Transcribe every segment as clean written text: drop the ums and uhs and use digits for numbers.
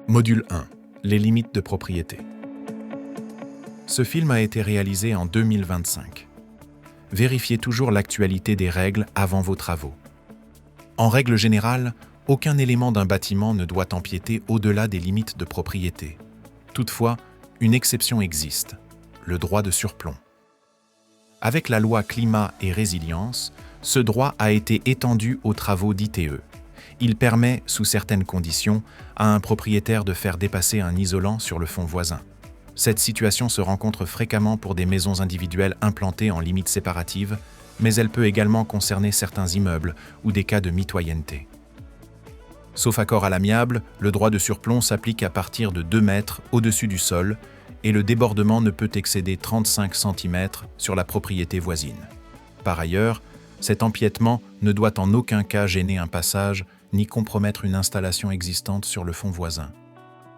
Module 1. Les limites de propriété. Ce film a été réalisé en 2025. Vérifiez toujours l'actualité des règles avant vos travaux. En règle générale, aucun élément d'un bâtiment ne doit empiéter au-delà des limites de propriété. Toutefois, une exception existe, le droit de surplomb. Avec la loi Climat et Résilience, ce droit a été étendu aux travaux d'ITE. Il permet, sous certaines conditions, à un propriétaire de faire dépasser un isolant sur le fond voisin. Cette situation se rencontre fréquemment pour des maisons individuelles implantées en limites séparatives, mais elle peut également concerner certains immeubles ou des cas de mitoyenneté. Sauf accord à l'amiable, le droit de surplomb s'applique à partir de 2 mètres au-dessus du sol et le débordement ne peut excéder 35 cm sur la propriété voisine. Par ailleurs, cet empiètement ne doit en aucun cas gêner un passage ni compromettre une installation existante sur le fond voisin.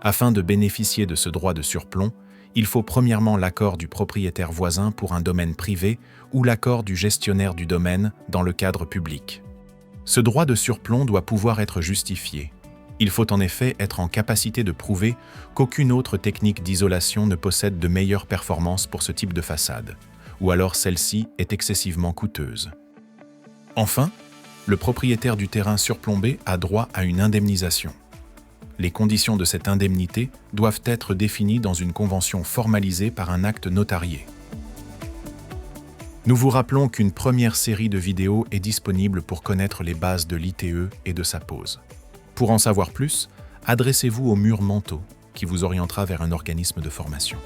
Afin de bénéficier de ce droit de surplomb, il faut premièrement l'accord du propriétaire voisin pour un domaine privé ou l'accord du gestionnaire du domaine dans le cadre public. Ce droit de surplomb doit pouvoir être justifié. Il faut en effet être en capacité de prouver qu'aucune autre technique d'isolation ne possède de meilleures performances pour ce type de façade, ou alors celle-ci est excessivement coûteuse. Enfin, le propriétaire du terrain surplombé a droit à une indemnisation. Les conditions de cette indemnité doivent être définies dans une convention formalisée par un acte notarié. Nous vous rappelons qu'une première série de vidéos est disponible pour connaître les bases de l'ITE et de sa pose. Pour en savoir plus, adressez-vous au mur Manteau, qui vous orientera vers un organisme de formation.